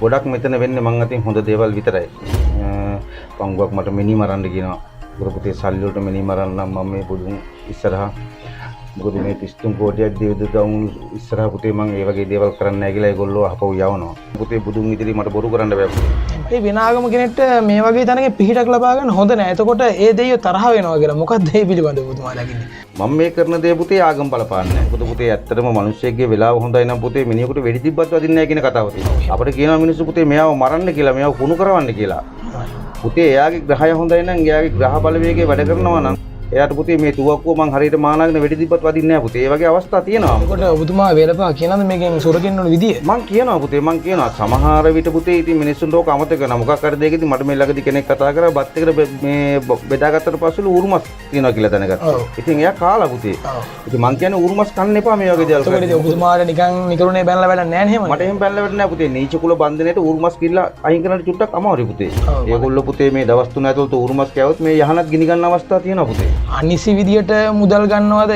ගොඩක් මෙතන වෙන්නේ මං අතින් හොඳ දේවල් විතරයි. පංගුවක් මට මිනි මරන්න කියනවා. ගුරු පුතේ සල්ලි වලට මිනි මරන්න නම් මම මේ බුදුන් ඉස්සරහා මොකද මේ පිස්තුම් කෝටියක් දෙවිද ගවුන් ඉස්සරහා පුතේ මං ඒ වගේ දේවල් කරන්නේ නැහැ කියලා ඒගොල්ලෝ අහපව් යවනවා. පුතේ බුදුන් ඉදිරියේ මට බොරු කරන්න බෑ පුතේ. ඒ විනාගම කෙනෙක්ට මේ වගේ තැනක පිහිටක් ලබා ගන්න හොඳ නැහැ. එතකොට ඒ දෙයියෝ තරහ වෙනවා කියලා. මොකක්ද ඒ පිළිබඳව පුතුමා දකින්නේ? මම මේ කරන දේ පුතේ ආගම් බලපාන්නේ නැහැ. මොකද පුතේ ඇත්තටම මිනිස්සෙක්ගේ වෙලාව හොඳයි නම් පුතේ මිනිහෙකුට වෙඩි තිබ්බත් වදින්නේ නැහැ කියන කතාව තියෙනවා. අපිට කියනවා මිනිස්සු පුතේ මෙයාව මරන්න කියලා, මෙයාව කුණු කරවන්න කියලා. පුතේ එයාගේ ග්‍රහය හොඳයි නම් එයාගේ ග්‍රහ බලවේගය වැඩ කරනවා නම් එයාට පුතේ මේ තුවක්කුව මං හරියට මානාගෙන වෙඩි තිබ්බත් වදින්නේ නැහැ පුතේ. ඒ වගේ අවස්ථා තියෙනවා. මොකද ඔබතුමා වේලපා කියනද මේකෙන් සොරකින්න ඕන විදිය? මං කියනවා පුතේ මං කියනවා සමහර විට පුතේ ඉතින් මිනිස්සුන්ට ඕක අමතක කරනවා. මොකක් හරි දෙයකදී මට මේ ළඟදී කෙනෙක් කතා කරා බත් එකට මේ බෙදාගත්තට පස්සේ උරුමස් තියනවා කියලා දැනගත්තා. ඉතින් එයා කාලා පුතේ. ඉතින් මං කියන්නේ උරුමස් කන්න එපා මේ වගේ දේවල් කරලා. ඒකද ඔබතුමාට නිකන් නිකරුණේ බැනලා වැඩක් නැහැ නේ එහෙම. මට එහෙම බැනලා වැඩක් නැහැ පුතේ. නීච කුල බන්ධනයේට උරුමස් කිල්ල අයින් කරන්න චුට්ටක් අමාරුයි පුතේ. ඒගොල්ලෝ පුතේ මේ දවස් 3 ඇතුළත උරුමස් කෑවොත් මේ යහනත් ගිනි ගන්න අවස්ථා තියෙනවා පුතේ. අනිසි විදියට මුදල් ගන්නවද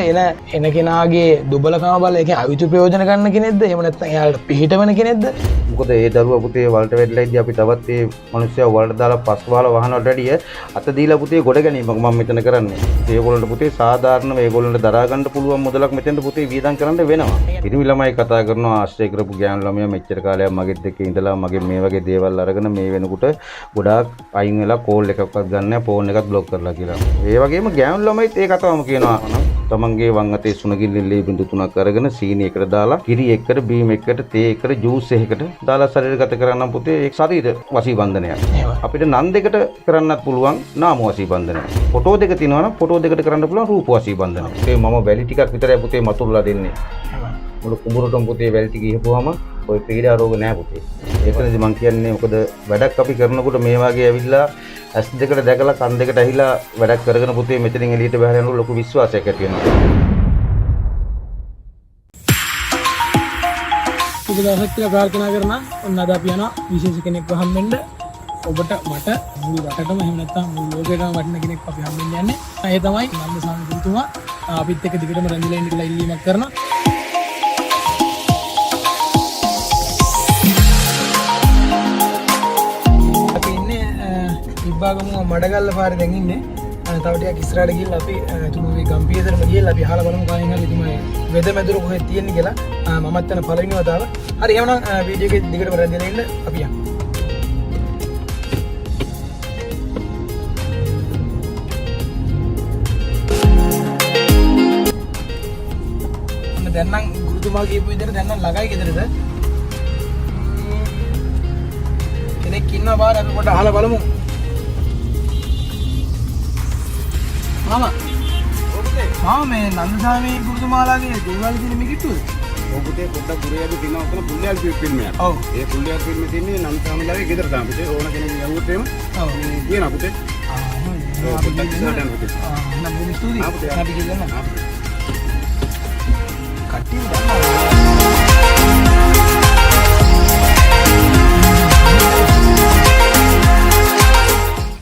එන කෙනාගේ දුබලකම බල ඒක අවිතු ප්‍රයෝජන ගන්න කෙනෙක්ද? එහෙම නැත්නම් එයාලට පිහිට වෙන කෙනෙක්ද? මොකද ඒ දරුවා පුතේ වලට වෙట్లా ඉද්දි අපි තවත් ඒ මිනිස්සයා වලට දාලා පස් වහලා වහනවට වැඩිය අත දීලා පුතේ ගොඩ ගැනීමක් මම මෙතන කරන්නේ. ඒගොල්ලන්ට පුතේ සාධාරණව ඒගොල්ලන්ට දරා ගන්න පුළුවන් මුදලක් මෙතෙන්ට පුතේ වියදම් කරන්න වෙනවා. පිරිමි ළමයි කතා කරනවා ආශ්‍රය කරපු ගෑනු ළමයා මෙච්චර කාලයක් මගෙත් එක්ක ඉඳලා මගේ මේ වගේ දේවල් අරගෙන මේ වෙනකොට ගොඩාක් අයින් වෙලා කෝල් එකක්වත් ගන්න නැහැ, ෆෝන් එකත් බ්ලොක් කරලා කියලා. ඒ වගේම ගෑනු ළමයිත් ඒ කතාවම කියනවා. තමන්ගේ වං අතේ සුණගිල්ලේ බිඳු 3ක් අරගෙන සීනි එකට දාලා කිරි එකට බීම් එකට තේ එකට ජූස් එකකට දාලා ශරීරගත කරන්නම් පුතේ ඒක ශරීර වසී බන්ධනයක්. අපිට නන් දෙකට කරන්නත් පුළුවන් නාම වසී බන්ධනයක්. ෆොටෝ දෙක තියෙනවා නම් ෆොටෝ දෙකට කරන්න පුළුවන් රූප වසී බන්ධනයක්. ඒ මම වැලි ටිකක් විතරයි පුතේ මතුරුලා දෙන්නේ. මුළු කුඹුරටම පුතේ වැලි ටික ගිහපුවාම ඔය පීඩා රෝග නැහැ පුතේ. ඒකනදි මම කියන්නේ මොකද වැඩක් අපි කරනකොට මේ වගේ ඇවිල්ලා ඇස් දෙකට දැකලා කන් දෙකට ඇහිලා වැඩක් කරගෙන පුතේ මෙතනින් එළියට බහලා යනකොට ලොකු විශ්වාසයක් ඇති වෙනවා. පුදුදාසක් කියලා ප්‍රාර්ථනා කරනවා. ඔන්න අද අපි යනවා විශේෂ කෙනෙක්ව හම්බෙන්න. ඔබට මට මුළු රටටම එහෙම නැත්නම් මුළු ලෝකෙටම වටින කෙනෙක් අපි හම්බෙන්න යන්නේ. ඒ තමයි නන්දසාමි පුතුමා. අපිත් එක්ක දිගටම රැඳිලා ඉන්න කියලා ඉල්ලීමක් කරනවා. ඉබ්බාගම මඩගල්ල පාරේ දැන් ඉන්නේ. තව ටිකක් ඉස්සරහට ගිහිල්ලා අපි තුමුගේ ගම්පියදරම ගිහිල්ලා අපි අහලා බලමු කාගෙන් හරි තුමයි වෙදමැදුර කොහෙද තියෙන්නේ කියලා. මමත් යන පළවෙනි වතාව. හරි එහෙනම් වීඩියෝ එකේ දිගටම රැඳිලා ඉන්න අපි යමු. ඔන්න දැන් නම් ගුරුතුමා කියපු විදිහට දැන් නම් ළඟයි ගෙදරද? කෙනෙක් ඉන්නවා බාර අපි පොඩ්ඩක් අහලා බලමු. මාමා මේ නන්දසාමි ගුරුතුමාලාගේ දේවල් තියෙන මේ කිට්ටුවද? ඔව් පුතේ පොඩ්ඩක් ගුරුයාගේ තියෙනවා ඔතන පුල්ලියල් ෆිල්ම් එකක්. ඔව්. ඒ පුල්ලියල් ෆිල්ම් එකේ තියෙන්නේ නන්දසාමිලාගේ ගෙදර තමයි පුතේ. ඕන කෙනෙක් යවුවොත් එහෙම. ඔව්. තියෙනවා පුතේ. ඔව් පොඩ්ඩක් ඉස්සරහට යන්න පුතේ. නම් බොහොම ස්තුතියි. අපි ගිහින් කට්ටිය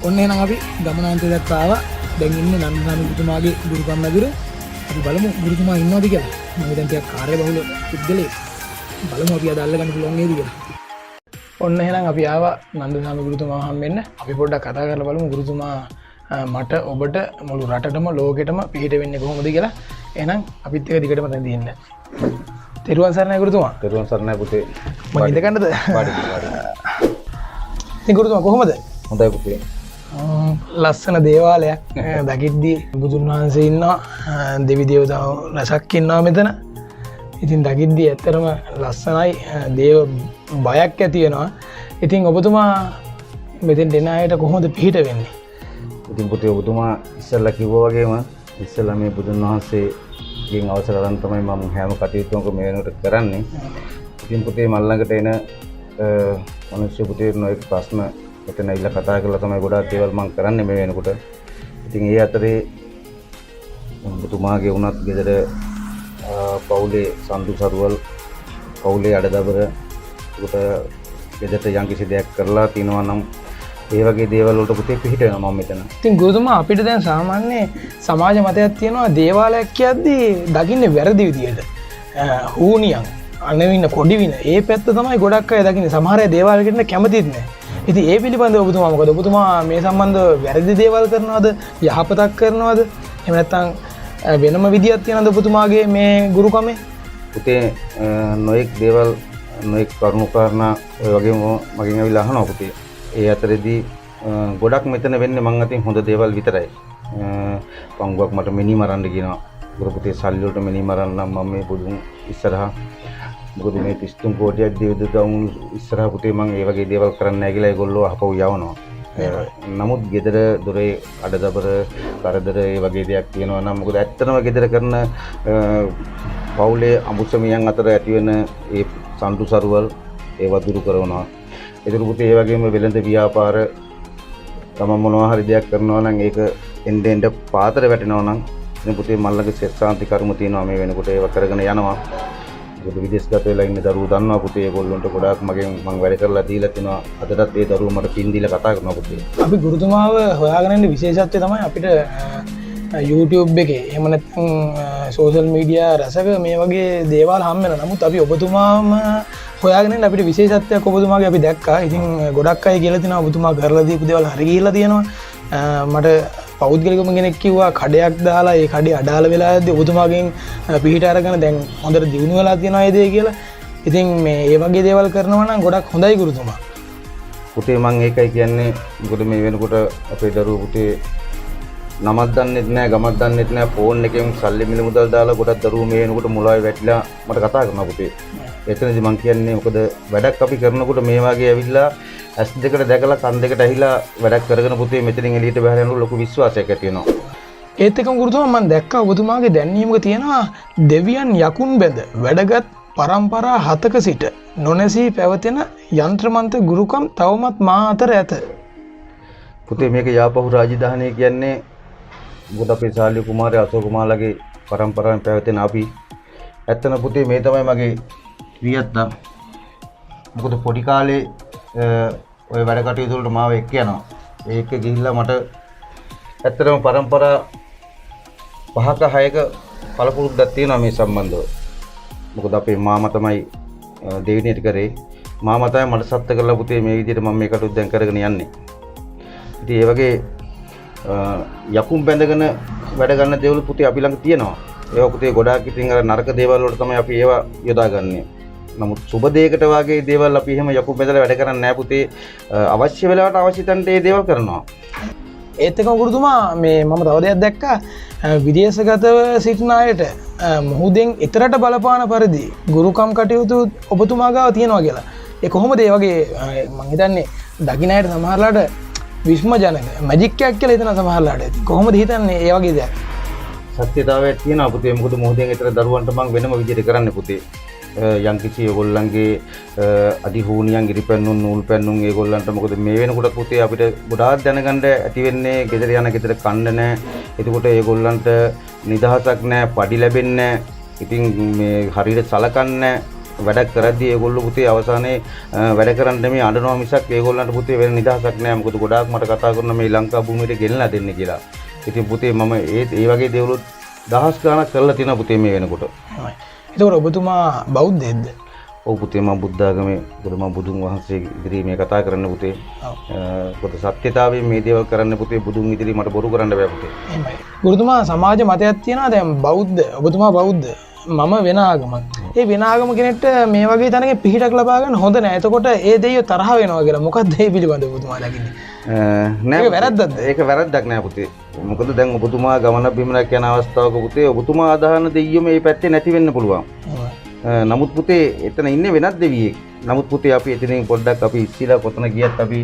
ඔන්න එහෙනම් අපි ගමනාන්තය දක්වා ආවා. දැන් ඉන්නේ නන්දසාමි ගුරුතුමාගේ ගුරුකම් මැදුර. අපි බලමු ගුරුතුමා ඉන්නවද කියලා. මම දැන් ටිකක් කාර්යබහුල පුද්ගලෙක්. බලමු අපි අද අල්ලගන්න පුළුවන් නේද කියලා. ඔන්න එහෙනම් අපි ආවා නන්දසාමි ගුරුතුමා හම්බෙන්න. අපි පොඩ්ඩක් කතා කරලා බලමු ගුරුතුමා මට ඔබට මුළු රටටම ලෝකෙටම පිහිට වෙන්නේ කොහොමද කියලා. එහෙනම් අපිත් එක දිගටම රැඳී ඉන්න. තෙරුවන් සරණයි ගුරුතුමා. තෙරුවන් සරණයි පුතේ. මම ඉඳ ගන්නද? වාඩි. ඉතින් ගුරුතුමා කොහොමද? හොඳයි පුතේ. ලස්සන දේවාලයක් දකිද්දී බුදුන් වහන්සේ ඉන්නවා, දෙවි දේවතාවෝ රසක් ඉන්නවා මෙතන. ඉතින් දකිද්දී ඇත්තටම ලස්සනයි, දේව බයක් ඇති වෙනවා. ඉතින් ඔබතුමා මෙතෙන් දෙන අයට කොහොමද පිහිට වෙන්නේ? ඉතින් පුතේ ඔබතුමා ඉස්සෙල්ලා කිව්වා වගේම ඉස්සෙල්ලා මේ බුදුන් වහන්සේගෙන් අවසර අරන් තමයි මම හැම කටයුත්තක්ම මේ වෙනකොට කරන්නේ. ඉතින් පුතේ මල් ළඟට එන මිනිස්සු පුතේ නොඑක ප්‍රශ්න මෙතන ඉල්ල කතා කරලා තමයි ගොඩාක් දේවල් මම කරන්නේ මේ වෙනකොට. ඉතින් ඒ අතරේ ඔබතුමාගේ වුණත් ගෙදර පවුලේ සම්දු සරුවල් පවුලේ අඩදබර උකට ගෙදරට යම් කිසි දෙයක් කරලා තිනවා නම් ඒ වගේ දේවල් වලට පුතේ පිහිට වෙනවා මම මෙතන. ඉතින් ගුරුතුමා අපිට දැන් සාමාන්‍ය සමාජ මතයක් තියෙනවා දේවාලයක් කියද්දී දකින්නේ වැරදි විදියට. හූනියන් අනවින්න පොඩි වින ඒ පැත්ත තමයි ගොඩක් අය දකින්නේ. සමහර අය දේවල් කරන්න කැමතිත් නැහැ. ඉතින් ඒ පිළිබඳව ඔබතුමා මොකද? ඔබතුමා මේ සම්බන්ධව වැරදි දේවල් කරනවද? යහපතක් කරනවද? එහෙම නැත්නම් වෙනම විදියක් තියනද ඔබතුමාගේ මේ ගුරුකමේ? පුතේ නොඑක් දේවල් නොඑක් කරුණු කාරණා ඔය වගේම මගෙන් ඇවිල්ලා අහනවා පුතේ. ඒ අතරේදී ගොඩක් මෙතන වෙන්නේ මං අතින් හොඳ දේවල් විතරයි. පංගුවක් මට මිනි මරන්න කියනවා. ගුරු පුතේ සල්ලි වලට මිනි මරන්න නම් මම මේ බුදුන් ඉස්සරහා මොකද මේ 33 කෝටියක් දෙවිදතුන් ඉස්සරහා පුතේ මං ඒ වගේ දේවල් කරන්නේ නැහැ කියලා ඒගොල්ලෝ අහපව් යවනවා. නමුත් gedara දොරේ අඩදබර කරදර ඒ වගේ දෙයක් තියෙනවා නම් මොකද ඇත්තටම gedara කරන පවුලේ අමුසමියන් අතර ඇති වෙන ඒ සම්ඩු සරුවල් ඒව දුරු කරනවා. ඒතර පුතේ ඒ වගේම වෙළඳ ව්‍යාපාර තම මොනවා හරි දෙයක් කරනවා නම් ඒක එන්න පාතර වැටෙනවා නම් ඉතින් පුතේ මල්ලගේ සෙත්සාන්ති කර්ම තියෙනවා මේ වෙනකොට ඒව කරගෙන යනවා. මොකද විදේශගත වෙලා ඉන්න දරුවෝ දන්නවා පුතේ ඒගොල්ලන්ට ගොඩාක් මම වැඩ කරලා දීලා තිනවා. අදටත් ඒ දරුවෝ මට පින් දීලා කතා කරනවා පුතේ. අපි ගුරුතුමාව හොයාගෙන ඉන්න විශේෂත්වය තමයි අපිට YouTube එකේ එහෙම නැත්නම් සෝෂල් මීඩියා රසක මේ වගේ දේවල් හම් වෙනවා. නමුත් අපි ඔබතුමාම හොයාගෙන ඉන්න අපිට විශේෂත්වයක් ඔබතුමාගේ අපි දැක්කා. ඉතින් ගොඩක් අය කියලා තිනවා ඔබතුමා කරලා දීපු දේවල් හරි ගිහිල්ලා තියෙනවා. මට පෞද්ගලිකම කෙනෙක් කිව්වා කඩයක් දාලා ඒ කඩේ අඩාල වෙලා යද්දි ඔබතුමාගෙන් පිහිට අරගෙන දැන් හොඳට දියුණු වෙලා තියෙනවා ඒ දේ කියලා. ඉතින් මේ ඒ වගේ දේවල් කරනවා නම් ගොඩක් හොඳයි ගුරුතුමා. පුතේ මම ඒකයි කියන්නේ. මොකද මේ වෙනකොට අපේ දරුවෝ පුතේ නමක් දන්නෙත් නැහැ, ගමක් දන්නෙත් නැහැ. ෆෝන් එකෙන් සල්ලි මිල මුදල් දාලා ගොඩක් දරුවෝ මේ වෙනකොට මුලාවේ වැටිලා මට කතා කරනවා පුතේ. එතනදී මම කියන්නේ මොකද වැඩක් අපි කරනකොට මේ වගේ ඇවිල්ලා ඇස් දෙකට දැකලා කන් දෙකට ඇහිලා වැඩක් කරගෙන පුතේ මෙතනින් එළියට බහලා යනකොට ලොකු විශ්වාසයක් ඇති වෙනවා. ඒත් එකම ගුරුතුමා මම දැක්කා ඔබතුමාගේ දැන්වීමක තියෙනවා දෙවියන් යකුන් බැඳ වැඩගත් පරම්පරා 7ක සිට නොනැසී පැවතෙන යන්ත්‍රමන්ත ගුරුකම් තවමත් මා අතර ඇත. පුතේ මේක යාපහු රාජධානිය කියන්නේ මොකද අපේ ශාල්‍ය කුමාරය අශෝක කුමාරගේ පරම්පරාවෙන් පැවතෙන අපි. ඇත්තන පුතේ මේ තමයි මගේ වියත්තා. මොකද පොඩි කාලේ ඔය වැඩ කටයුතු වලට මාව එක්ක යනවා. ඒක ගිහිල්ලා මට ඇත්තටම පරම්පරා 5ක 6ක පළපුරුද්දක් තියෙනවා මේ සම්බන්ධව. මොකද අපේ මාමා තමයි දෙවිනියට කරේ. මාමා තමයි මට සත්‍ය කරලා පුතේ මේ විදිහට මම මේ කටයුතු දැන් කරගෙන යන්නේ. ඉතින් ඒ වගේ යකුම් බැඳගෙන වැඩ ගන්න දේවල් පුතේ අපි ළඟ තියෙනවා. ඒවා පුතේ ගොඩාක් ඉතින් අර නරක දේවල් වලට තමයි අපි ඒවා යොදාගන්නේ. නමුත් සුබ දෙයකට වගේ දේවල් අපි එහෙම යකුම් බැඳලා වැඩ කරන්නේ නැහැ පුතේ. අවශ්‍ය වෙලාවට අවශ්‍ය තැනට ඒ දේවල් කරනවා. ඒත් එකම ගුරුතුමා මේ මම තව දෙයක් දැක්කා විදේශගතව සිටින අයට මොහොතෙන් ඊතරට බලපාන පරිදි ගුරුකම් කටයුතු ඔබතුමා ගාව තියෙනවා කියලා. ඒ කොහොමද ඒ වගේ මම හිතන්නේ දකින්න අයට සමහරලාට විස්මජනක මැජික් එකක් කියලා හිතන සමහරලාට. කොහොමද හිතන්නේ ඒ වගේ දෙයක්? සත්‍යතාවයක් තියෙනවා පුතේ. මොකද මොහොතෙන් ඊතර දරුවන්ට මම වෙනම විදිහට කරන්නේ පුතේ. යම්කිසි ඒගොල්ලන්ගේ අධිහූනියන් ඉරිපැන්නුම් නූල් පැන්නුම් ඒගොල්ලන්ට මොකද මේ වෙනකොට පුතේ අපිට ගොඩාක් දැනගන්න ඇති වෙන්නේ ගෙදර යන ගෙදර කන්න නැහැ. එතකොට ඒගොල්ලන්ට නිදහසක් නැහැ, පඩි ලැබෙන්නේ නැහැ. ඉතින් මේ හරියට සලකන්නේ වැඩක් කරද්දී ඒගොල්ලෝ පුතේ අවසානයේ වැඩ කරන්න නෙමෙයි අඬනවා මිසක් ඒගොල්ලන්ට පුතේ වෙන නිදහසක් නැහැ. මොකද ගොඩාක් මට කතා කරන මේ ලංකා භූමියට ගෙනලා දෙන්නේ කියලා. ඉතින් පුතේ මම ඒ වගේ දේවලුත් දහස් ගණක් කරලා තියෙනවා පුතේ මේ වෙනකොට. ඒතකොට ඔබතුමා බෞද්ධයෙක්ද? ඔව් පුතේ මම බුද්ධ ආගමේ මම බුදුන් වහන්සේ ඉදිරියේ මේ කතා කරන්න පුතේ. පොත සත්‍යතාවයෙන් මේ දේවල් කරන්න පුතේ බුදුන් ඉදිරියේ මට බොරු කරන්න බෑ පුතේ. එහෙමයි. ගුරුතුමා සමාජ මතයක් තියෙනවා දැන් බෞද්ධ ඔබතුමා බෞද්ධ මම වෙන ආගමක්. ඒ වෙන ආගම කෙනෙක්ට මේ වගේ තැනක පිහිටක් ලබා ගන්න හොඳ නෑ. එතකොට ඒ දෙයියෝ තරහ වෙනවා කියලා. මොකක්ද ඒ පිළිබඳව ඔබතුමා දකින්නේ? නෑ ඒක වැරද්දක්ද? ඒක වැරද්දක් නෑ පුතේ. මොකද දැන් ඔබතුමා ගමන බිමනක් යන අවස්ථාවක පුතේ ඔබතුමා අදහන දෙයියෝ මේ පැත්තේ නැති වෙන්න පුළුවන්. නමුත් පුතේ එතන ඉන්නේ වෙනත් දෙවියෙක්. නමුත් පුතේ අපි එතනින් පොඩ්ඩක් අපි ඉස්සෙල්ලා කොතන ගියත් අපි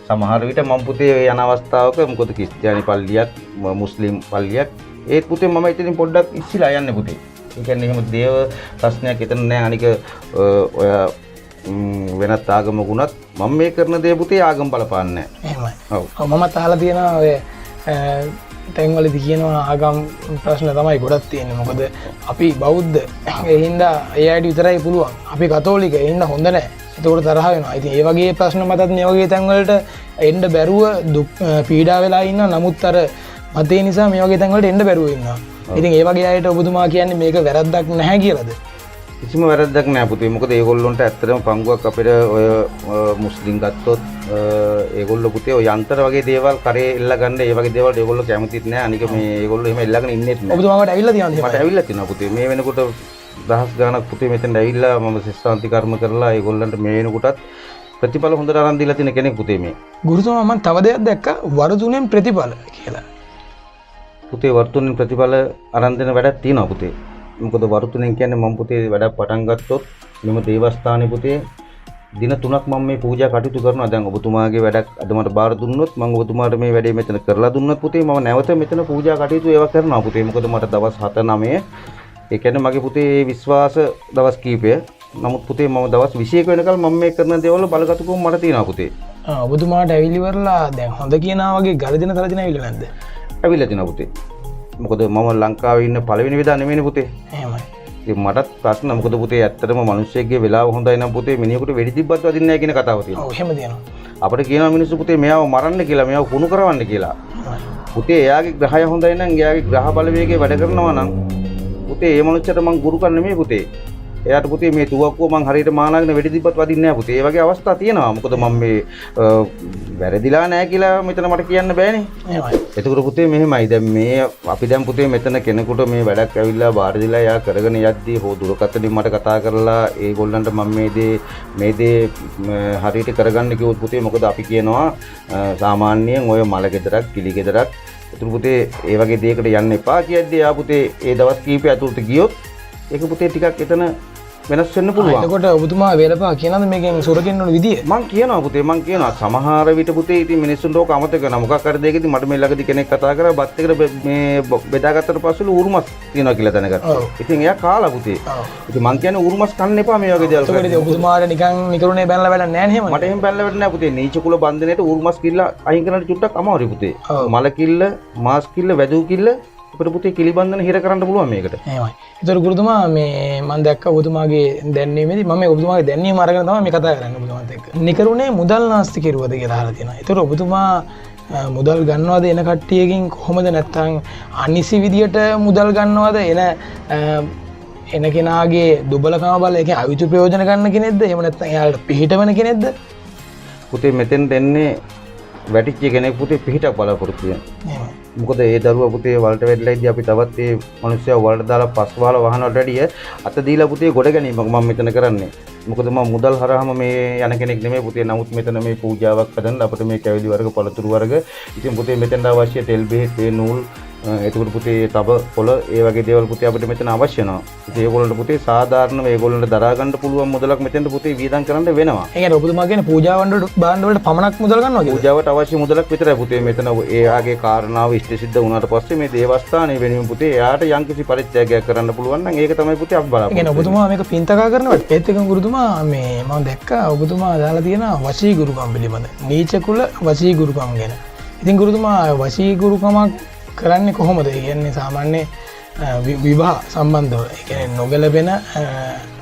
සමහර විට මම පුතේ යන අවස්ථාවක මොකද ක්‍රිස්තියානි පල්ලියක් මුස්ලිම් පල්ලියක් ඒත් පුතේ මම එතනින් පොඩ්ඩක් ඉස්සෙල්ලා යන්නේ පුතේ. ඒ කියන්නේ එහෙම දේව ප්‍රශ්නයක් එතන නෑ. අනික ඔය වෙනත් ආගමක වුණත් මම මේ කරන දේ පුතේ ආගම බලපාන්නේ නෑ. එහෙමයි. ඔව්. මමත් අහලා තියෙනවා ඔය තැන්වලදී කියනවා ආගම් ප්‍රශ්න තමයි ගොඩක් තියෙන්නේ. මොකද අපි බෞද්ධ ඒ හින්දා ඒ අයට විතරයි පුළුවන්. අපි කතෝලික ඒ හින්දා හොඳ නැහැ. ඒකට තරහ වෙනවා. ඉතින් ඒ වගේ ප්‍රශ්න මතත් මේ වගේ තැන්වලට එන්න බැරුව දුක් පීඩා වෙලා ඉන්නවා. නමුත් අර මතේ නිසා මේ වගේ තැන්වලට එන්න බැරුව ඉන්නවා. ඉතින් ඒ වගේ අයට ඔබතුමා කියන්නේ මේක වැරද්දක් නැහැ කියලාද? කිසිම වැරද්දක් නෑ පුතේ. මොකද ඒගොල්ලොන්ට ඇත්තටම පංගුවක් අපිට ඔය මුස්ලිම් ගත්තොත් ඒගොල්ලෝ පුතේ ඔය යන්ත්‍ර වගේ දේවල් කරේ එල්ල ගන්න ඒ වගේ දේවල් ඒගොල්ලෝ කැමතිත් නෑ. අනික මේ ඒගොල්ලෝ එහෙම එල්ලගෙන ඉන්නෙත් නෑ. ඔබතුමාට ඇවිල්ලා තියෙනවද? මට ඇවිල්ලා තියෙනවා පුතේ. මේ වෙනකොට දහස් ගාණක් පුතේ මෙතෙන් ඇවිල්ලා මම ශිෂ්ටාන්ති කර්ම කරලා ඒගොල්ලන්ට මේ වෙනකොටත් ප්‍රතිඵල හොඳට අරන් දීලා තියෙන කෙනෙක් පුතේ මේ. ගුරුතුමා මම තව දෙයක් දැක්කා වරදුනෙන් ප්‍රතිඵල කියලා. පුතේ වර්තුනෙන් ප්‍රතිඵල අරන් දෙන වැඩක් තියෙනවා පුතේ. මොකද වර්තුනෙන් කියන්නේ මම පුතේ වැඩක් පටන් ගත්තොත් මෙම දේවස්ථානේ පුතේ දින 3ක් මම මේ පූජා කටයුතු කරනවා. දැන් ඔබතුමාගේ වැඩක් අද මට බාර දුන්නොත් මම ඔබතුමාට මේ වැඩේ මෙතන කරලා දුන්නොත් පුතේ මම නැවත මෙතන පූජා කටයුතු ඒවා කරනවා පුතේ. මොකද මට දවස් 7-9 ඒ කියන්නේ මගේ පුතේ විශ්වාස දවස් කීපය. නමුත් පුතේ මම දවස් 21 වෙනකල් මම මේ කරන දේවල් බලගතුකම මට තියෙනවා පුතේ. ඔබතුමාට ඇවිලි වරලා දැන් හොඳ කියනා වගේ ගලදින තලදින ඇවිල්ලා නැද්ද? ඇවිල්ලා තිනවා පුතේ. මොකද මම ලංකාවේ ඉන්න පළවෙනි විදා නෙමෙයිනේ පුතේ. එහෙමයි. ඉතින් මටත් ප්‍රශ්න මොකද පුතේ ඇත්තටම මිනිස්සෙක්ගේ වෙලාව හොඳයි නම් පුතේ මිනිහෙකුට වෙඩි තිබ්බත් වදින්නේ නැහැ කියන කතාව තියෙනවා. ඔව් එහෙම තියෙනවා. අපිට කියනවා මිනිස්සු පුතේ මෙයාව මරන්න කියලා මෙයාව කුණු කරවන්න කියලා. පුතේ එයාගේ ග්‍රහය හොඳයි නම් එයාගේ ග්‍රහ බලවේගය වැඩ කරනවා නම් පුතේ ඒ මනුස්සයට මං ගුරු කරන්නේ නෙමෙයි පුතේ. එයාට පුතේ මේ තුවක්කුව මං හරියට මානාගෙන වෙඩි තිබ්බත් වදින්නේ නැහැ පුතේ. ඒ වගේ අවස්ථා තියෙනවා. මොකද මම මේ වැරදිලා නැහැ කියලා මෙතන මට කියන්න බෑනේ. එහෙමයි. එතකොට පුතේ මෙහෙමයි. දැන් මේ අපි දැන් පුතේ මෙතන කෙනෙකුට මේ වැඩක් ඇවිල්ලා බාර දීලා එයා කරගෙන යද්දී හෝ දුරකථනයෙන් මට කතා කරලා ඒගොල්ලන්ට මම මේ දේ හරියට කරගන්න කිව්වොත් පුතේ මොකද අපි කියනවා සාමාන්‍යයෙන් ඔය මල ගෙදරක් කිලි ගෙදරක් එතකොට පුතේ ඒ වගේ දෙයකට යන්න එපා කියද්දී එයා පුතේ ඒ දවස් කීපය ඇතුළත ගියොත් ඒක පුතේ ටිකක් එතන වෙනස් වෙන්න පුළුවන්. එතකොට ඔබතුමා වේලපා කියනද මේකෙන් සොරකින්න ඕන විදිය? මං කියනවා පුතේ මං කියනවා සමහර විට පුතේ ඉතින් මිනිස්සුන්ට ඕක අමතක කරනවා. මොකක් හරි දෙයකදී මට මේ ළඟදී කෙනෙක් කතා කරා බත් එකට මේ බෙදාගත්තට පස්සේ උරුමස් තියනවා කියලා දැනගත්තා. ඉතින් එයා කාලා පුතේ. ඉතින් මං කියන්නේ උරුමස් කන්න එපා මේ වගේ දේවල්. ඒකට ඉතින් ඔබතුමාට නිකන් නිකරුණේ බැනලා වැඩක් නැහැ නේ එහෙම. මට එහෙම බැලලා වැඩක් නැහැ පුතේ. නීච කුල බන්ධනයේට උරුමස් කිල්ල අයින් කරන්න චුට්ටක් අමාරුයි පුතේ. මල කිල්ල, මාස් කිල්ල, වැදූ කිල්ල අපිට පුතේ කිලි බන්ධන හිර කරන්න පුළුවන් මේකට. එහෙමයි. ඒතර ගුරුතුමා මේ මම දැක්ක ඔබතුමාගේ දැන්වීමේදී මම මේ ඔබතුමාගේ දැන්වීම අරගෙන තමයි මේ කතා කරන්නේ ඔබතුමාත් එක්ක. නිකරුණේ මුදල් නාස්ති කෙරුවද කියලා අහලා තියෙනවා. ඒතර ඔබතුමා මුදල් ගන්නවද එන කට්ටියකින් කොහොමද නැත්නම් අනිසි විදියට මුදල් ගන්නවද එන කෙනාගේ දුබලකම බල ඒ කියන්නේ අවිතු ප්‍රයෝජන ගන්න කෙනෙක්ද? එහෙම නැත්නම් එයාලට පිළිහිටවන කෙනෙක්ද? පුතේ මෙතෙන් දෙන්නේ වැටිච්ච කෙනෙක් පුතේ පිළිහිටක් බලාපොරොත්තු වෙනවා. මොකද ඒ දරුවා පුතේ වලට වැටලා ඉද්දි අපි තවත් ඒ මිනිස්සයා වලට දාලා පස් වහලා වහනට වැඩිය අත දීලා පුතේ ගොඩ ගැනීමක් මම මෙතන කරන්නේ. මොකද මම මුදල් හරහාම මේ යන කෙනෙක් නෙමෙයි පුතේ. නමුත් මෙතන මේ පූජාවක් හදන්න අපිට මේ කැවිලි වර්ග පළතුරු වර්ග ඉතින් පුතේ මෙතෙන්ට අවශ්‍ය තෙල් බෙහෙත් ඒ නූල් එතකොට පුතේ තබ පොළ ඒ වගේ දේවල් පුතේ අපිට මෙතන අවශ්‍ය වෙනවා. ඉතින් ඒගොල්ලන්ට පුතේ සාධාරණව ඒගොල්ලන්ට දරා ගන්න පුළුවන් මුදලක් මෙතෙන්ට පුතේ වියදම් කරන්න වෙනවා. ඒ කියන්නේ ඔබතුමා කියන්නේ පූජාවන් වලට බාණ්ඩ වලට පමණක් මුදල් ගන්නවා කියලා. පූජාවට අවශ්‍ය මුදලක් විතරයි පුතේ මෙතන එයාගේ කාරණාව ඉෂ්ට සිද්ධ වුණාට පස්සේ මේ දේවස්ථානයේ වෙනුවෙන් පුතේ එයාට යම්කිසි පරිත්‍යාගයක් කරන්න පුළුවන් නම් ඒක තමයි පුතේ අපි බලාපොරොත්තු වෙන්නේ. ඔබතුමා මේක පින්තකා කරනවට ඒත් එක ගුරුතුමා මේ මම දැක්කා ඔබතුමා දාලා තියෙන වශී ගුරුකම් පිළිබඳ නීච කුල වශී ගුරුකම් ගැන. ඉතින් ගුරුතුමා වශී ගුරුකමක් කරන්නේ කොහොමද? ඒ කියන්නේ සාමාන්‍ය විවාහ සම්බන්ධව ඒ කියන්නේ නොගැලපෙන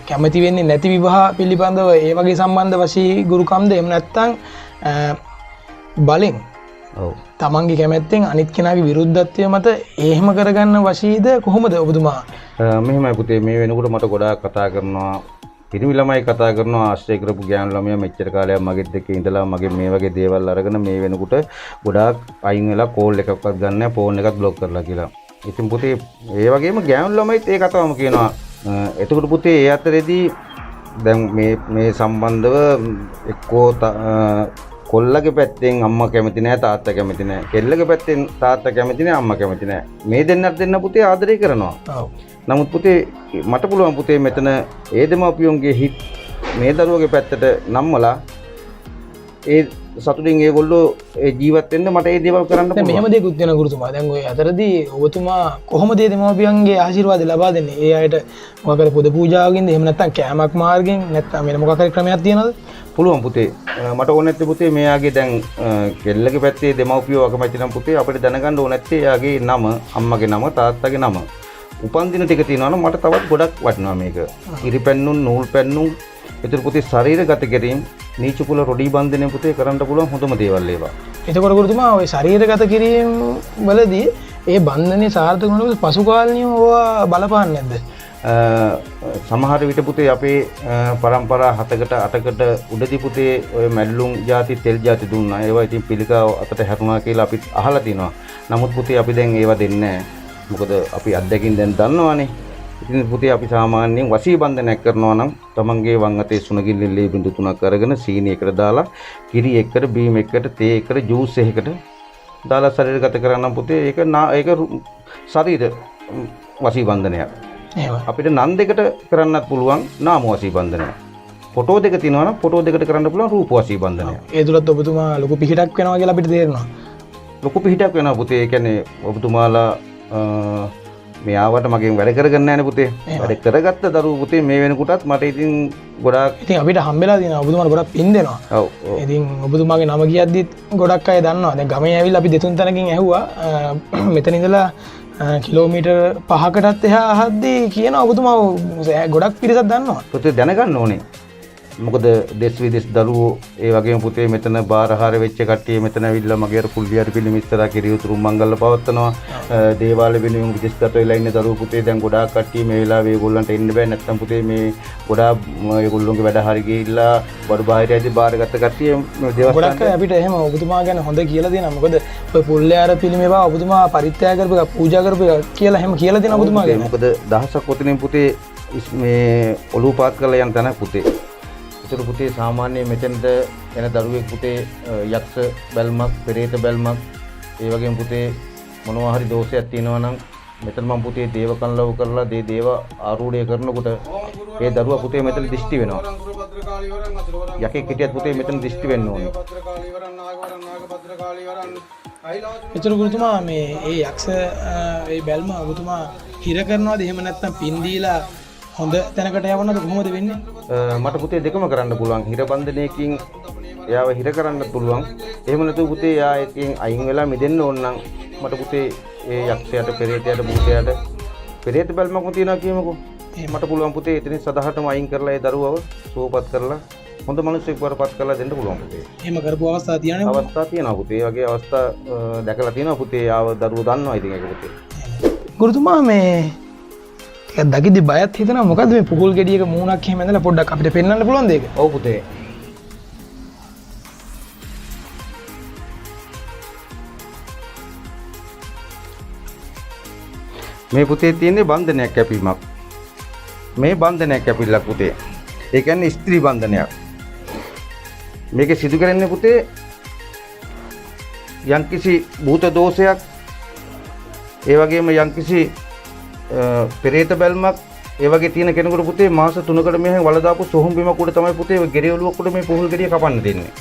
කැමති වෙන්නේ නැති විවාහ පිළිබඳව ඒ වගේ සම්බන්ධ වශී ගුරුකම්ද එහෙම නැත්නම් බලෙන් ඔව් තමන්ගේ කැමැත්තෙන් අනිත් කෙනාගේ විරුද්ධත්වය මත එහෙම කරගන්න වශීද කොහොමද ඔබතුමා? මෙහෙමයි පුතේ මේ වෙනකොට මට ගොඩාක් කතා කරනවා පිරිමි ළමයි කතා කරනවා ආශ්‍රය කරපු ගෑනු ළමයා මෙච්චර කාලයක් මගෙත් එක්ක ඉඳලා මගේ මේ වගේ දේවල් අරගෙන මේ වෙනකොට ගොඩාක් අයින් වෙලා කෝල් එකක්වත් ගන්න නැහැ ෆෝන් එකත් බ්ලොක් කරලා කියලා. ඉතින් පුතේ ඒ වගේම ගෑනු ළමයිත් ඒ කතාවම කියනවා. එතකොට පුතේ ඒ අතරේදී දැන් මේ සම්බන්ධව එක්කෝ කොල්ලගේ පැත්තෙන් අම්මා කැමති නැහැ තාත්තා කැමති නැහැ. කෙල්ලගේ පැත්තෙන් තාත්තා කැමති නැහැ අම්මා කැමති නැහැ. මේ දෙන්නත් දෙන්න පුතේ ආදරය කරනවා. ඔව්. නමුත් පුතේ මට පුළුවන් පුතේ මෙතන ඒ දෙමාපියන්ගේ හිත් මේ දරුවගේ පැත්තට නම්මලා ඒ සතුටින් ඒගොල්ලෝ ජීවත් වෙන්න මට ඒ දේවල් කරන්න පුළුවන්. මෙහෙම දෙයක් උත් වෙන ගුරුතුමා. දැන් ඔය අතරදී ඔබතුමා කොහොමද මේ දෙමාපියන්ගේ ආශිර්වාද ලබා දෙන්නේ? ඒ අයට මොකක් හරි පොද පූජාවකින්ද එහෙම නැත්නම් කෑමක් මාර්ගෙන් නැත්නම් වෙන මොකක් හරි ක්‍රමයක් තියනවද? පුළුවන් පුතේ. මට ඕන නැත්තේ පුතේ මෙයාගේ දැන් කෙල්ලගේ පැත්තේ දෙමව්පියෝ අකමැති නම් පුතේ අපිට දැනගන්න ඕන නැත්තේ එයාගේ නම, අම්මගේ නම, තාත්තගේ නම. උපන්දින ටික තියෙනවා නම් මට තවත් ගොඩක් වටිනවා මේක. ඉරි පැන්නුම්, නූල් පැන්නුම්, ඒතර පුතේ ශරීරගත කිරීම, නීච කුල රොඩි බන්ධනය පුතේ කරන්න පුළුවන් හොඳම දේවල් ඒවා. එතකොට ගුරුතුමා ওই ශරීරගත කිරීම වලදී ඒ බන්ධනේ සාර්ථක වෙනකොට පසු කාලීනව බලපාන්නේ නැද්ද? සමහර විට පුතේ අපේ පරම්පරා 7කට 8කට උඩදී පුතේ ඔය මැල්ලුම් ಜಾති තෙල් ಜಾති දුන්නා. ඒවා ඉතින් පිළිකාව අතට හැරුණා කියලා අපි අහලා තිනවා. නමුත් පුතේ අපි දැන් ඒවා දෙන්නේ නැහැ. මොකද අපි අත්දැකින් දැන් දන්නවනේ. ඉතින් පුතේ අපි සාමාන්‍යයෙන් වසී බන්ධනයක් කරනවා නම් තමන්ගේ වම් අතේ සුණගිල්ලේ බිඳු 3ක් අරගෙන සීනි එකට දාලා කිරි එකට බීම එකට තේ එකට ජූස් එකකට දාලා ශරීරගත කරනම් පුතේ ඒක ශරීර වසී බන්ධනයක්. අපිට නන් දෙකට කරන්නත් පුළුවන් නාම වසී බන්ධනයක්. ෆොටෝ දෙක තියෙනවා නම් ෆොටෝ දෙකට කරන්න පුළුවන් රූප වසී බන්ධනයක්. ඒ තුලත් ඔබතුමා ලොකු පිහිටක් වෙනවා කියලා අපිට තේරෙනවා. ලොකු පිහිටක් වෙනවා පුතේ. ඒ කියන්නේ ඔබතුමාලා මේ ආවට මගෙන් වැඩ කරගන්න නැහැ නේ පුතේ. වැඩ කරගත්ත දරුවෝ පුතේ මේ වෙනකොටත් මට ඉතින් ගොඩාක් ඉතින් අපිට හම්බෙලා තියෙනවා ඔබතුමාට ගොඩක් පින් දෙනවා. ඔව්. ඉතින් ඔබතුමාගේ නම කියද්දිත් ගොඩක් අය දන්නවා. දැන් ගමේ ඇවිල්ලා අපි දෙතුන් තැනකින් ඇහුවා මෙතන ඉඳලා කිලෝමීටර් 5කටත් එහා අහද්දී කියන ඔබතුමා ගොඩක් පිරිසක් දන්නවා. පුතේ දැනගන්න ඕනේ. මොකද දෙස් විදෙස් දරුවෝ ඒ වගේම පුතේ මෙතන බාරහාර වෙච්ච කට්ටිය මෙතන ඇවිල්ලා මගේ අර කුල්ලියට පිළිම ඉස්සරහා කිරියුතුරු මංගල්ල පවත්වනවා. දේවාලය වෙනුවෙන් විදේශගත වෙලා ඉන්න දරුවෝ පුතේ දැන් ගොඩාක් කට්ටිය මේ වෙලාවේ ඒගොල්ලන්ට එන්න බෑ. නැත්තම් පුතේ මේ ගොඩාක් ඒගොල්ලෝගේ වැඩ හරි ගිහිල්ලා බඩු බාහිරයේදී බාරගත්ත කට්ටිය මේ දේවස්ථාන ගොඩක් අය අපිට එහෙම ඔබතුමා ගැන හොඳ කියලා දෙනවා. මොකද ඔය පුල්ලයාර පිළිමේවා ඔබතුමා පරිත්‍යාග කරපු එක පූජා කරපු එක කියලා එහෙම කියලා දෙනවා ඔබතුමා ගැන. මොකද දහසක් ඔතනින් පුතේ මේ ඔලුව පාත් කරලා යන තැන පුතේ. ඒතර පුතේ සාමාන්‍යයෙන් මෙතෙන්ට එන දරුවෙක් පුතේ යක්ෂ බැල්මක්, පෙරේත බැල්මක්, ඒ වගේම පුතේ මොනවා හරි දෝෂයක් තියෙනවා නම් මෙතන මම පුතේ දේව කන්ලව කරලා දේව ආරූඪය කරනකොට ඒ දරුවා පුතේ මෙතන දිෂ්ටි වෙනවා. යකෙක් හිටියත් පුතේ මෙතන දිෂ්ටි වෙන්න ඕනේ. ඒතර ගුරුතුමා මේ ඒ යක්ෂ ඒ බැල්ම ඔබතුමා හිර කරනවාද එහෙම නැත්නම් පින් දීලා හොඳ තැනකට යවන්නද කොහොමද වෙන්නේ? මට පුතේ දෙකම කරන්න පුළුවන්. හිර බන්ධනයකින් එයාව හිර කරන්න පුළුවන්. එහෙම නැතුව පුතේ එයා එකෙන් අයින් වෙලා මිදෙන්න ඕන නම් මට පුතේ ඒ යක්ෂයාට, පෙරේතයාට, භූතයාට පෙරේත බැල්මක්ම තියනවා කියමුකෝ. මට පුළුවන් පුතේ එතනින් සදහටම අයින් කරලා ඒ දරුවව සුවපත් කරලා හොඳ මිනිස්සෙක් වරපත් කරලා දෙන්න පුළුවන් පුතේ. එහෙම කරපු අවස්ථා තියෙනවද? අවස්ථා තියෙනවා පුතේ. ඒ වගේ අවස්ථා දැකලා තියෙනවා පුතේ. ආව දරුවෝ දන්නවා ඉතින් ඒක පුතේ. ගුරුතුමා මේ ටිකක් දකිද්දි බයත් හිතෙනවා. මොකද්ද මේ පුහුල් ගෙඩියක මූණක් එහෙම ඇඳලා පොඩ්ඩක් අපිට පෙන්වන්න පුළුවන්ද ඒක? ඔව් පුතේ. මේ පුතේ තියෙන්නේ බන්ධනයක් කැපීමක්. මේ බන්ධනයක් කැපිල්ලක් පුතේ. ඒ කියන්නේ ස්ත්‍රී බන්ධනයක්. මේක සිදු කරන්නේ පුතේ යම්කිසි භූත දෝෂයක්, ඒ වගේම යම්කිසි පෙරේත බැල්මක් ඒ වගේ තියෙන කෙනෙකුට පුතේ මාස 3කට මෙහෙන් වල දාපු සොහොන් බිමක් උඩ තමයි පුතේ ගෙරේවලුවක් උඩ මේ පුහුල් ගෙඩිය කපන්න දෙන්නේ.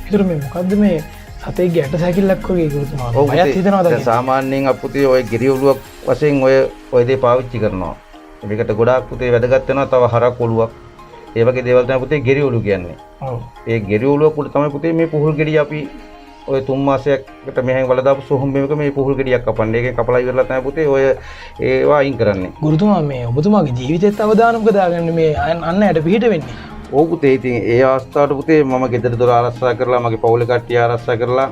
ඒතර මේ මොකද්ද මේ සතේගේ ඇට සැකිල්ලක් වගේ ගුරුතුමා? බයත් හිතනවාද? සාමාන්‍යයෙන් අපුතේ ඔය ගෙරේවලුවක් වශයෙන් ඔය දේ පාවිච්චි කරනවා. මේකට ගොඩාක් පුතේ වැදගත් වෙනවා තව හරක් ඔලුවක්. ඒ වගේ දේවල් තමයි පුතේ ගෙරේවලු කියන්නේ. ඔව්. ඒ ගෙරේවලුවක් උඩ තමයි පුතේ මේ පුහුල් ගෙඩිය අපි ඔය 3 මාසයකට මෙහෙන් වල දාපු සොහොන් බිමක මේ පුහුල් ගෙඩියක් කපන්නේ. ඒකෙන් කපලා ඉවරලා තමයි පුතේ ඔය ඒවා අයින් කරන්නේ. ගුරුතුමා මේ ඔබතුමාගේ ජීවිතේත් අවදානමක දාගන්න මේ අන්න යට පිහිට වෙන්නේ. ඔව් පුතේ. ඉතින් ඒ අවස්ථාවට පුතේ මම ගෙදර දොර ආරක්ෂා කරලා මගේ පවුලේ කට්ටිය ආරක්ෂා කරලා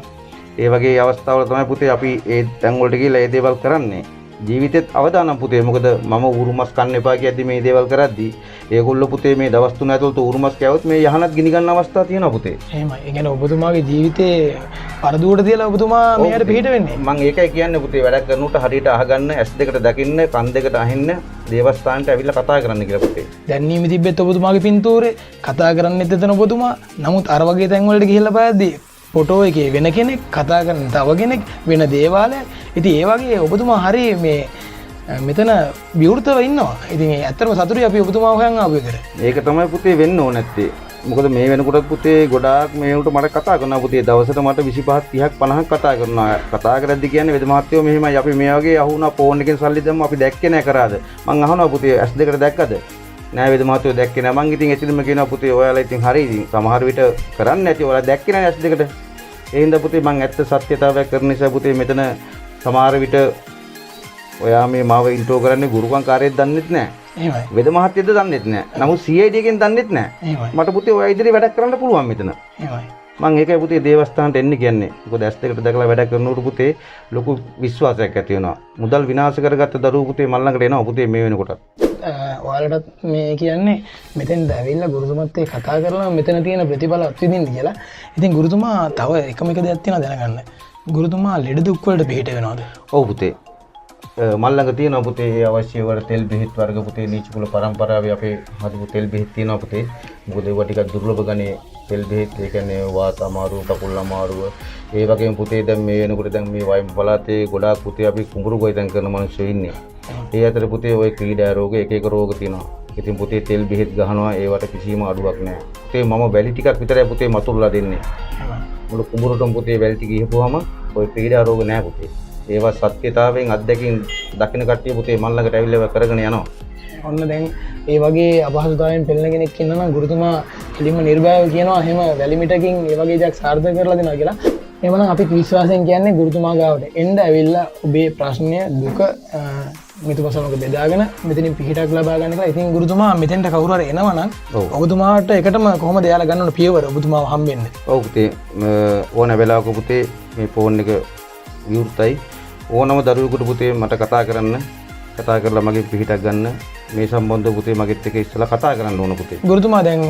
ඒ වගේ අවස්ථාවල තමයි පුතේ අපි ඒ තැන් වලට ගිහලා ඒ දේවල් කරන්නේ. ජීවිතෙත් අවදානම් පුතේ. මොකද මම උරුමස් කන්න එපා කියද්දි මේ දේවල් කරද්දි ඒගොල්ලෝ පුතේ මේ දවස් 3 ඇතුළත උරුමස් කෑවොත් මේ යහනත් ගිනි ගන්න අවස්ථා තියෙනවා පුතේ. එහෙමයි. ඒ කියන්නේ ඔබතුමාගේ ජීවිතේ පරදුවට තියලා ඔබතුමා මෙයාට පිහිට වෙන්නේ. මම ඒකයි කියන්නේ පුතේ වැඩක් කරනකොට හරියට අහගන්න, ඇස් දෙකට දකින්න, කන් දෙකට අහින්න, දේවස්ථානට ඇවිල්ලා කතා කරන්න කියලා පුතේ. දැන් නීමි තිබෙත් ඔබතුමාගේ පින්තූරේ කතා කරන්නෙත් එතන ඔබතුමා. නමුත් අර වගේ තැන් වලට ගිහිල්ලා බලද්දී ෆොටෝ එකේ වෙන කෙනෙක්, කතා කරන තව කෙනෙක්, වෙන දේවාලයක්. ඉතින් ඒ වගේ ඔබතුමා හරි මේ මෙතන විවෘතව ඉන්නවා. ඉතින් ඇත්තටම සතුටුයි අපි ඔබතුමා හොයන් ආපු එකට. ඒක තමයි පුතේ වෙන්න ඕන නැත්තේ. මොකද මේ වෙනකොට පුතේ ගොඩාක් මේ උන්ට මට කතා කරනවා පුතේ. දවසට මට 25ක් 30ක් 50ක් කතා කරනවා. කතා කරද්දි කියන්නේ වෙද මහත්තයෝ මෙහෙමයි අපි මේ වගේ අහුණා ෆෝන් එකෙන් සල්ලි දැම්ම අපි දැක්කේ නැහැ කරාද? මං අහනවා පුතේ ඇස් දෙකට දැක්කද? නෑ වෙද මහත්තයෝ දැක්කේ නැහැ. මං ඉතින් එතින්ම කියනවා පුතේ ඔයාලා ඉතින් හරි ඉතින් සමහර විට කරන්නේ නැති ඔයාලා දැක්කේ නැහැ ඇස් දෙකට. ඒ හින්දා පුතේ මං ඇත්ත සත්‍යතාවයක් කරන නිසා පුතේ මෙතන සමහර විට ඔයා මේ මාව ඉන්ට්‍රෝ කරන්නේ ගුරුකම් කාර්යයක් දන්නෙත් නැහැ. එහෙමයි. වෙද මහත්තයද දන්නෙත් නැහැ. නමුත් CID එකෙන් දන්නෙත් නැහැ. එහෙමයි. මට පුතේ ඔයා ඉදිරියේ වැඩක් කරන්න පුළුවන් මෙතන. එහෙමයි. මම ඒකයි පුතේ දේවස්ථානට එන්න කියන්නේ. මොකද ඇස් දෙකට දැකලා වැඩ කරනකොට පුතේ ලොකු විශ්වාසයක් ඇති වෙනවා. මුදල් විනාශ කරගත්ත දරුවෝ පුතේ මල් ළඟට එනවා පුතේ මේ වෙනකොටත්. ඔයාලටත් මේ කියන්නේ මෙතෙන් ඇවිල්ලා ගුරුතුමත් එක්ක කතා කරලා මෙතන තියෙන ප්‍රතිඵල අත්විඳින්න කියලා. ඉතින් ගුරුතුමා තව එකම එක දෙයක් තියෙනවා දැනගන්න. ගුරුතුමා ලෙඩ දුක් වලට පිළිහිට වෙනවද? ඔව් පුතේ. මල් ළඟ තියෙනවා පුතේ ඒ අවශ්‍ය වල තෙල් බෙහෙත් වර්ග පුතේ නීච කුල පරම්පරාවේ අපේ හදපු තෙල් බෙහෙත් තියෙනවා පුතේ. මොකද ඒවා ටිකක් දුර්ලභ ගණේ තෙල් බෙහෙත්. ඒ කියන්නේ වාත අමාරුව, කකුල් අමාරුව. ඒ වගේම පුතේ දැන් මේ වෙනකොට දැන් මේ වයම් පළාතේ ගොඩාක් පුතේ අපි කුඹුරු ගොවිතැන් කරන මිනිස්සු ඉන්නේ. ඒ අතර පුතේ ওই ක්‍රීඩා රෝග එක එක රෝග තියෙනවා. ඉතින් පුතේ තෙල් බෙහෙත් ගහනවා ඒවට කිසිම අඩුවක් නැහැ. පුතේ මම වැලි ටිකක් විතරයි පුතේ මතුරුලා දෙන්නේ. මුළු කුඹුරටම පුතේ වැලි ටික ඉහපුවාම ওই ක්‍රීඩා රෝග නැහැ පුතේ. ඒවා සත්‍යතාවයෙන් අත්දැකීම් දකින්න කට්ටිය පුතේ මල් ළඟට ඇවිල්ලා කරගෙන යනවා. ඔන්න දැන් ඒ වගේ අපහසුතාවයෙන් පෙළෙන කෙනෙක් ඉන්නවා නම් ගුරුතුමා එළිම නිර්භයව කියනවා එහෙම වැලිමිටකින් ඒ වගේ දෙයක් සාර්ථක කරලා දෙනවා කියලා. එහෙමනම් අපි විශ්වාසයෙන් කියන්නේ ගුරුතුමා ගාවට එන්න ඇවිල්ලා ඔබේ ප්‍රශ්නය දුක මිතුපසමක බෙදාගෙන මෙතනින් පිහිටක් ලබා ගන්න කියලා. ඉතින් ගුරුතුමා මෙතෙන්ට කවුරු හරි එනවා නම් ඔබතුමාට එකටම කොහොමද එයාලා ගන්න ඕන පියවර ඔබතුමාව හම්බෙන්නේ? ඔව් පුතේ ඕන වෙලාවක පුතේ මේ ෆෝන් එක විවෘතයි. ඕනම දරුවෙකුට පුතේ මට කතා කරලා මගේ පිහිටක් ගන්න. මේ සම්බන්ධව පුතේ මගෙත් එක්ක ඉස්සලා කතා කරන්න ඕන පුතේ. ගුරුතුමා දැන්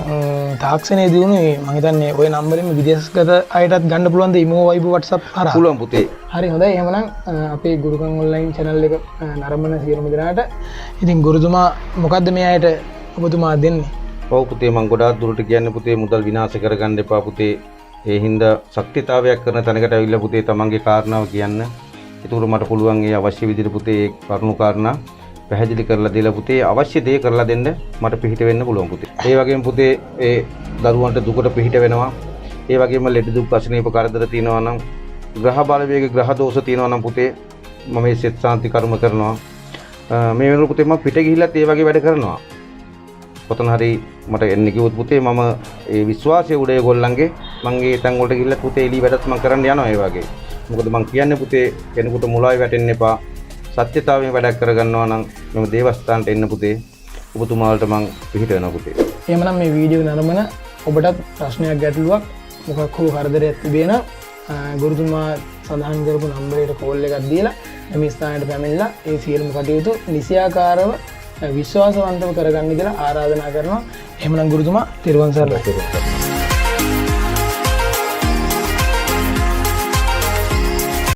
තාක්ෂණයේ දිනුනේ මම හිතන්නේ ওই නම්බරෙම විදේශගත අයටත් ගන්න පුළුවන් ද ඉමෝ වයිබ් WhatsApp හරහා? පුළුවන් පුතේ. හරි හොඳයි. එහෙමනම් අපේ ගුරුකම් ඔන්ලයින් channel එක නරඹන සියලුම දෙනාට ඉතින් ගුරුතුමා මොකද්ද මේ අයට ඔබතුමා දෙන්නේ? ඔව් පුතේ මම ගොඩාක් දුරට කියන්නේ පුතේ මුදල් විනාශ කරගන්න එපා පුතේ. ඒ හින්දා ශක්තිතාවයක් කරන තැනකට ඇවිල්ලා පුතේ තමන්ගේ කාරණාව කියන්න. ඒතකොට මට පුළුවන් ඒ අවශ්‍ය විදිහට පුතේ ඒ කරුණු කාරණා පැහැදිලි කරලා දීලා පුතේ අවශ්‍ය දේ කරලා දෙන්න මට පිහිට වෙන්න පුළුවන් පුතේ. ඒ වගේම පුතේ ඒ දරුවන්ට දුකට පිහිට වෙනවා. ඒ වගේම ලෙඩ දුක් අසනීප කරදර තියෙනවා නම් ග්‍රහ බලවේග ග්‍රහ දෝෂ තියෙනවා නම් පුතේ මම මේ සෙත් සාන්ති කර්ම කරනවා. මේ වෙනකොට පුතේ මම පිට ගිහිල්ලත් ඒ වගේ වැඩ කරනවා. කොතන හරි මට එන්න කිව්වොත් පුතේ මම ඒ විශ්වාසය උඩ ඒගොල්ලන්ගේ මම ඒ තැන් වලට ගිහිල්ලා පුතේ එළි වැඩත් මම කරන්න යනවා ඒ වගේ. මොකද මම කියන්නේ පුතේ කෙනෙකුට මුලායි වැටෙන්න එපා. සත්‍යතාවයෙන් වැඩක් කරගන්නවා නම් මම දේවස්ථානට එන්න පුතේ. ඔබතුමාලට මම පිහිට වෙනවා පුතේ. එහෙමනම් මේ වීඩියෝ නරඹන ඔබටත් ප්‍රශ්නයක් ගැටලුවක් මොකක් හෝ කරදරයක් තිබේන ගුරුතුමා සඳහන් කරපු නම්බරයට කෝල් එකක් දීලා මේ ස්ථානයට පැමිණලා ඒ සියලුම කටයුතු නිසියාකාරව විශ්වාසවන්තව කරගන්න කියලා ආරාධනා කරනවා. එහෙමනම් ගුරුතුමා තෙරුවන් සරණයි.